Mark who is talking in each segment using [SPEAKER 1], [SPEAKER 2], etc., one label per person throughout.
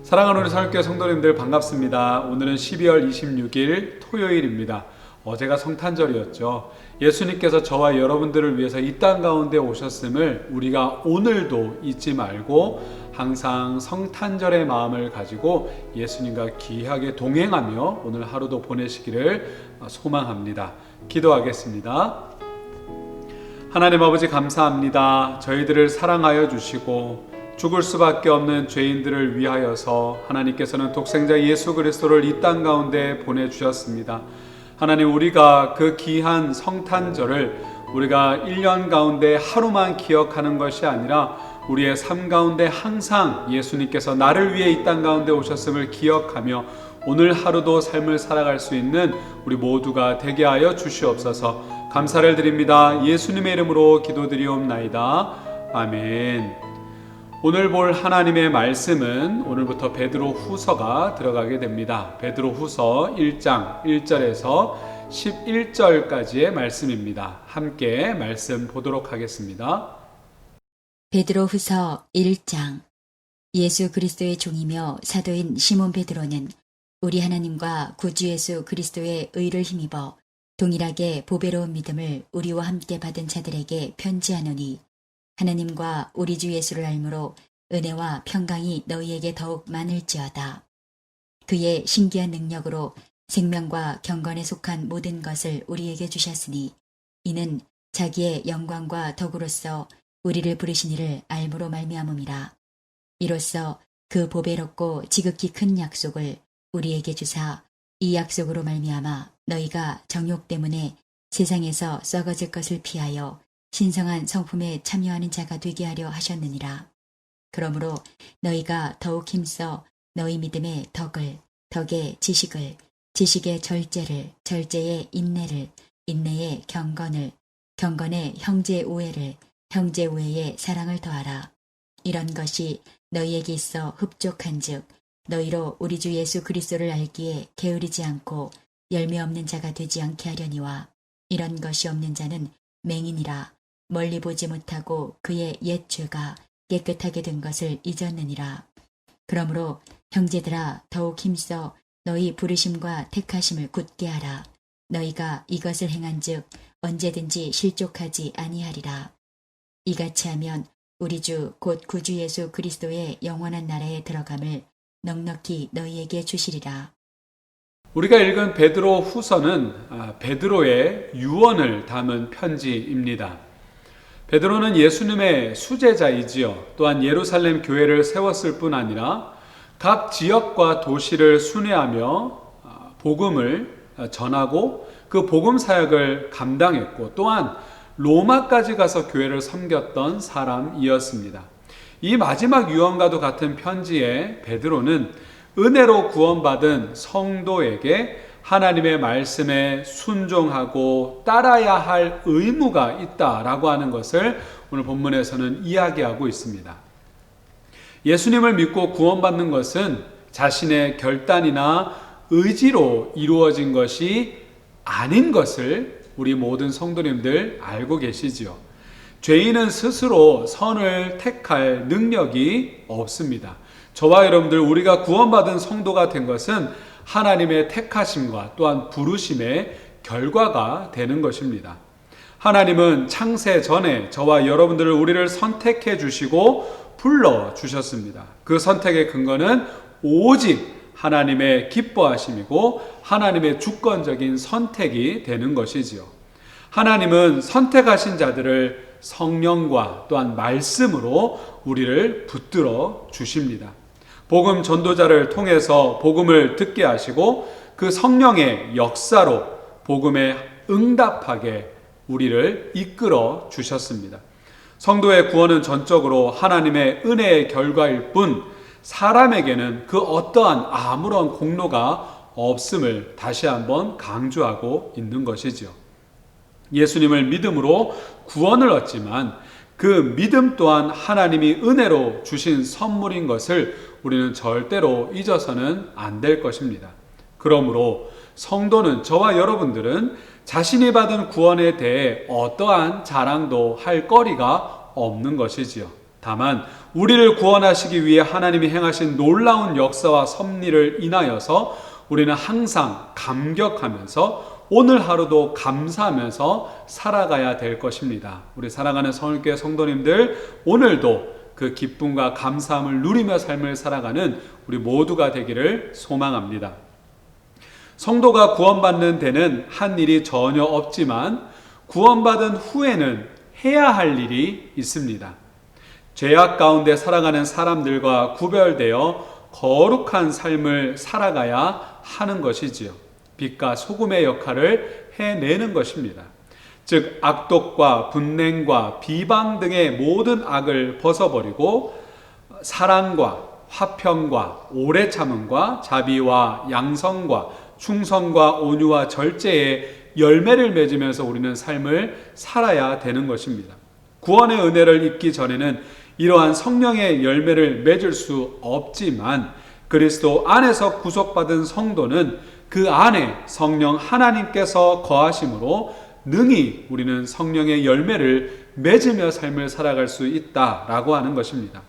[SPEAKER 1] 사랑하는 우리 선교회 성도님들 반갑습니다. 오늘은 12월 26일 토요일입니다. 어제가 성탄절이었죠. 예수님께서 저와 여러분들을 위해서 이 땅 가운데 오셨음을 우리가 오늘도 잊지 말고 항상 성탄절의 마음을 가지고 예수님과 귀하게 동행하며 오늘 하루도 보내시기를 소망합니다. 기도하겠습니다. 하나님 아버지 감사합니다. 저희들을 사랑하여 주시고 죽을 수밖에 없는 죄인들을 위하여서 하나님께서는 독생자 예수 그리스도를 이 땅 가운데 보내주셨습니다. 하나님, 우리가 그 귀한 성탄절을 우리가 1년 가운데 하루만 기억하는 것이 아니라 우리의 삶 가운데 항상 예수님께서 나를 위해 이 땅 가운데 오셨음을 기억하며 오늘 하루도 삶을 살아갈 수 있는 우리 모두가 되게 하여 주시옵소서. 감사를 드립니다. 예수님의 이름으로 기도드리옵나이다. 아멘. 오늘 볼 하나님의 말씀은 오늘부터 베드로 후서가 들어가게 됩니다. 베드로 후서 1장 1절에서 11절까지의 말씀입니다. 함께 말씀 보도록 하겠습니다.
[SPEAKER 2] 베드로 후서 1장. 예수 그리스도의 종이며 사도인 시몬 베드로는 우리 하나님과 구주 예수 그리스도의 의를 힘입어 동일하게 보배로운 믿음을 우리와 함께 받은 자들에게 편지하노니, 하나님과 우리 주 예수를 알므로 은혜와 평강이 너희에게 더욱 많을지어다. 그의 신기한 능력으로 생명과 경건에 속한 모든 것을 우리에게 주셨으니 이는 자기의 영광과 덕으로서 우리를 부르신 이를 알므로 말미암음이라. 이로써 그 보배롭고 지극히 큰 약속을 우리에게 주사 이 약속으로 말미암아 너희가 정욕 때문에 세상에서 썩어질 것을 피하여 신성한 성품에 참여하는 자가 되게 하려 하셨느니라. 그러므로 너희가 더욱 힘써 너희 믿음의 덕을, 덕의 지식을, 지식의 절제를, 절제의 인내를, 인내의 경건을, 경건의 형제 우애를, 형제 우애의 사랑을 더하라. 이런 것이 너희에게 있어 흡족한즉 너희로 우리 주 예수 그리스도를 알기에 게으르지 않고 열매 없는 자가 되지 않게 하려니와, 이런 것이 없는 자는 맹인이라 멀리 보지 못하고 그의 옛 죄가 깨끗하게 된 것을 잊었느니라. 그러므로 형제들아, 더욱 힘써 너희 부르심과 택하심을 굳게 하라. 너희가 이것을 행한즉 언제든지 실족하지 아니하리라. 이같이 하면 우리 주 곧 구주 예수 그리스도의 영원한 나라에 들어감을 넉넉히 너희에게 주시리라.
[SPEAKER 1] 우리가 읽은 베드로 후서는 베드로의 유언을 담은 편지입니다. 베드로는 예수님의 수제자이지요. 또한 예루살렘 교회를 세웠을 뿐 아니라 각 지역과 도시를 순회하며 복음을 전하고 그 복음 사역을 감당했고, 또한 로마까지 가서 교회를 섬겼던 사람이었습니다. 이 마지막 유언과도 같은 편지에 베드로는 은혜로 구원받은 성도에게 하나님의 말씀에 순종하고 따라야 할 의무가 있다라고 하는 것을 오늘 본문에서는 이야기하고 있습니다. 예수님을 믿고 구원받는 것은 자신의 결단이나 의지로 이루어진 것이 아닌 것을 우리 모든 성도님들 알고 계시지요. 죄인은 스스로 선을 택할 능력이 없습니다. 저와 여러분들, 우리가 구원받은 성도가 된 것은 하나님의 택하심과 또한 부르심의 결과가 되는 것입니다. 하나님은 창세 전에 저와 여러분들을, 우리를 선택해 주시고 불러 주셨습니다. 그 선택의 근거는 오직 하나님의 기뻐하심이고 하나님의 주권적인 선택이 되는 것이지요. 하나님은 선택하신 자들을 성령과 또한 말씀으로 우리를 붙들어 주십니다. 복음 전도자를 통해서 복음을 듣게 하시고 그 성령의 역사로 복음에 응답하게 우리를 이끌어 주셨습니다. 성도의 구원은 전적으로 하나님의 은혜의 결과일 뿐 사람에게는 그 어떠한 아무런 공로가 없음을 다시 한번 강조하고 있는 것이지요. 예수님을 믿음으로 구원을 얻지만 그 믿음 또한 하나님이 은혜로 주신 선물인 것을 우리는 절대로 잊어서는 안 될 것입니다. 그러므로 성도는, 저와 여러분들은 자신이 받은 구원에 대해 어떠한 자랑도 할 거리가 없는 것이지요. 다만 우리를 구원하시기 위해 하나님이 행하신 놀라운 역사와 섭리를 인하여서 우리는 항상 감격하면서 오늘 하루도 감사하면서 살아가야 될 것입니다. 우리 사랑하는 성일교회 성도님들, 오늘도 그 기쁨과 감사함을 누리며 삶을 살아가는 우리 모두가 되기를 소망합니다. 성도가 구원받는 데는 한 일이 전혀 없지만 구원받은 후에는 해야 할 일이 있습니다. 죄악 가운데 살아가는 사람들과 구별되어 거룩한 삶을 살아가야 하는 것이지요. 빛과 소금의 역할을 해내는 것입니다. 즉 악독과 분냉과 비방 등의 모든 악을 벗어버리고 사랑과 화평과 오래 참음과 자비와 양성과 충성과 온유와 절제의 열매를 맺으면서 우리는 삶을 살아야 되는 것입니다. 구원의 은혜를 입기 전에는 이러한 성령의 열매를 맺을 수 없지만 그리스도 안에서 구속받은 성도는 그 안에 성령 하나님께서 거하심으로 능히 우리는 성령의 열매를 맺으며 삶을 살아갈 수 있다라고 하는 것입니다.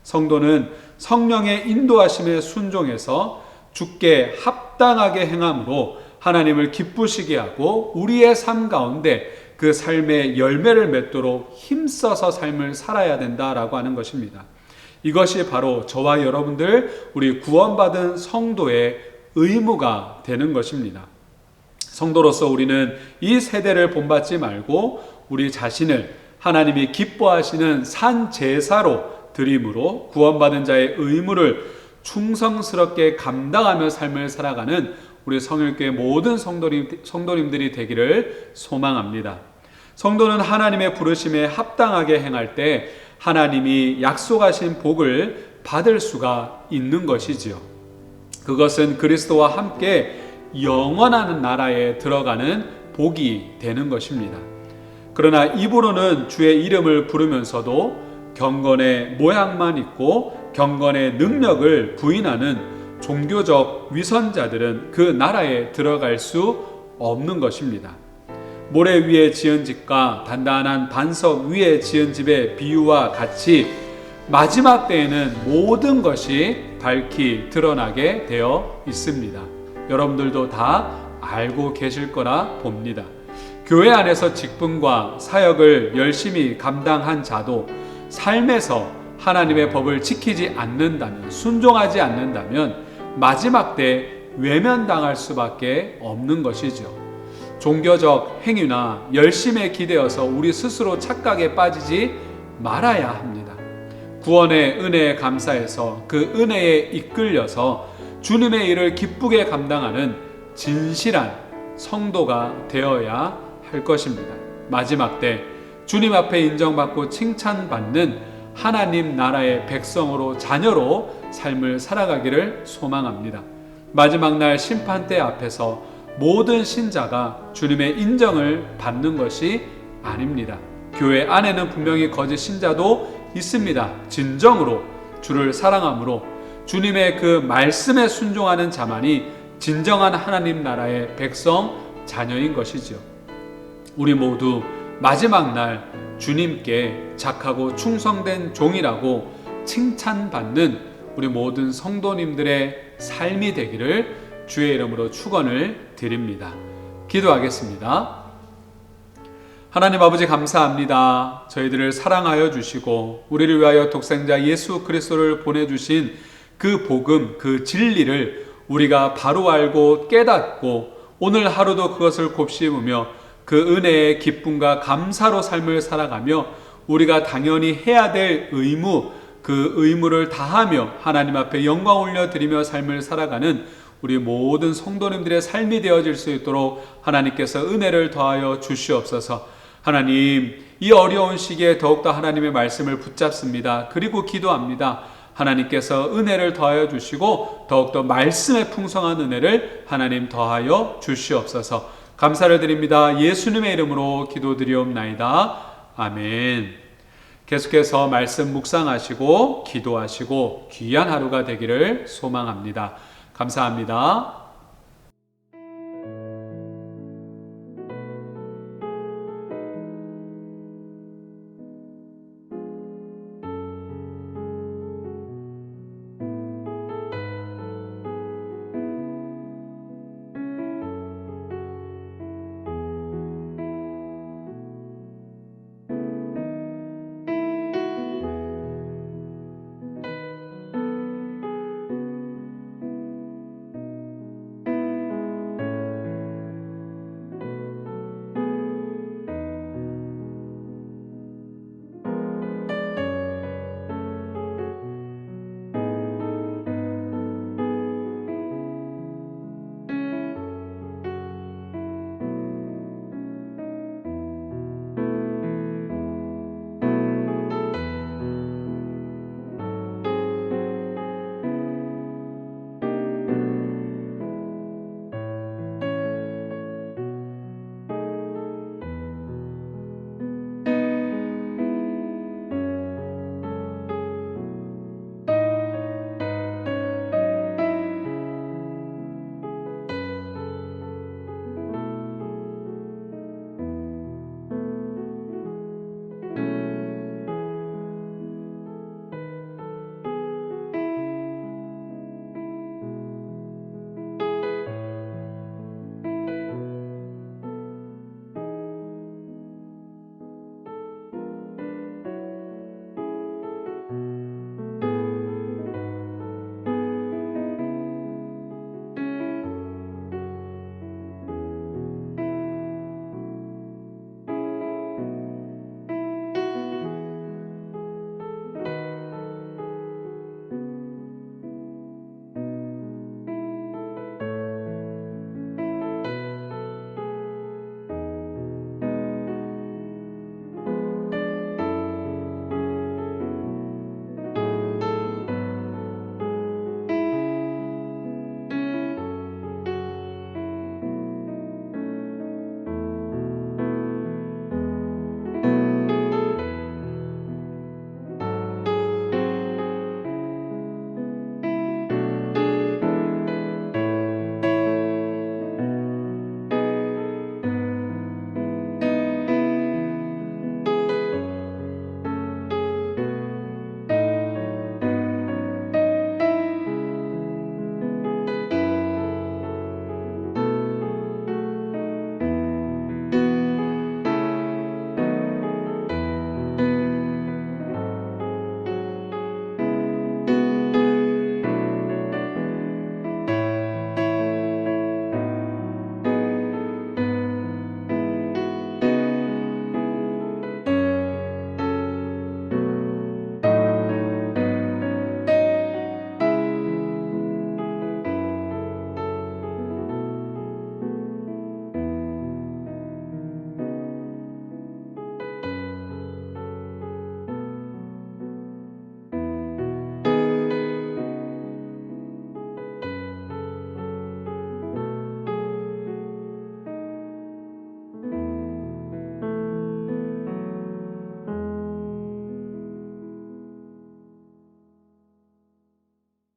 [SPEAKER 1] 성도는 성령의 인도하심에 순종해서 주께 합당하게 행함으로 하나님을 기쁘시게 하고 우리의 삶 가운데 그 삶의 열매를 맺도록 힘써서 삶을 살아야 된다라고 하는 것입니다. 이것이 바로 저와 여러분들, 우리 구원받은 성도의 의무가 되는 것입니다. 성도로서 우리는 이 세대를 본받지 말고 우리 자신을 하나님이 기뻐하시는 산 제사로 드림으로 구원받은 자의 의무를 충성스럽게 감당하며 삶을 살아가는 우리 성일교회 모든 성도님들이 되기를 소망합니다. 성도는 하나님의 부르심에 합당하게 행할 때 하나님이 약속하신 복을 받을 수가 있는 것이지요. 그것은 그리스도와 함께 영원한 나라에 들어가는 복이 되는 것입니다. 그러나 입으로는 주의 이름을 부르면서도 경건의 모양만 있고 경건의 능력을 부인하는 종교적 위선자들은 그 나라에 들어갈 수 없는 것입니다. 모래 위에 지은 집과 단단한 반석 위에 지은 집의 비유와 같이 마지막 때에는 모든 것이 밝히 드러나게 되어 있습니다. 여러분들도 다 알고 계실 거라 봅니다. 교회 안에서 직분과 사역을 열심히 감당한 자도 삶에서 하나님의 법을 지키지 않는다면, 순종하지 않는다면 마지막 때 외면당할 수밖에 없는 것이죠. 종교적 행위나 열심에 기대어서 우리 스스로 착각에 빠지지 말아야 합니다. 구원의 은혜에 감사해서 그 은혜에 이끌려서 주님의 일을 기쁘게 감당하는 진실한 성도가 되어야 할 것입니다. 마지막 때 주님 앞에 인정받고 칭찬받는 하나님 나라의 백성으로, 자녀로 삶을 살아가기를 소망합니다. 마지막 날 심판대 앞에서 모든 신자가 주님의 인정을 받는 것이 아닙니다. 교회 안에는 분명히 거짓 신자도 있습니다. 진정으로 주를 사랑함으로 주님의 그 말씀에 순종하는 자만이 진정한 하나님 나라의 백성, 자녀인 것이죠. 우리 모두 마지막 날 주님께 착하고 충성된 종이라고 칭찬받는 우리 모든 성도님들의 삶이 되기를 주의 이름으로 축원을 드립니다. 기도하겠습니다. 하나님 아버지 감사합니다. 저희들을 사랑하여 주시고 우리를 위하여 독생자 예수 그리스도를 보내주신 그 복음, 그 진리를 우리가 바로 알고 깨닫고 오늘 하루도 그것을 곱씹으며 그 은혜의 기쁨과 감사로 삶을 살아가며 우리가 당연히 해야 될 의무, 그 의무를 다하며 하나님 앞에 영광 올려드리며 삶을 살아가는 우리 모든 성도님들의 삶이 되어질 수 있도록 하나님께서 은혜를 더하여 주시옵소서. 하나님, 이 어려운 시기에 더욱더 하나님의 말씀을 붙잡습니다. 그리고 기도합니다. 하나님께서 은혜를 더하여 주시고 더욱더 말씀의 풍성한 은혜를 하나님 더하여 주시옵소서. 감사를 드립니다. 예수님의 이름으로 기도드리옵나이다. 아멘. 계속해서 말씀 묵상하시고 기도하시고 귀한 하루가 되기를 소망합니다. 감사합니다.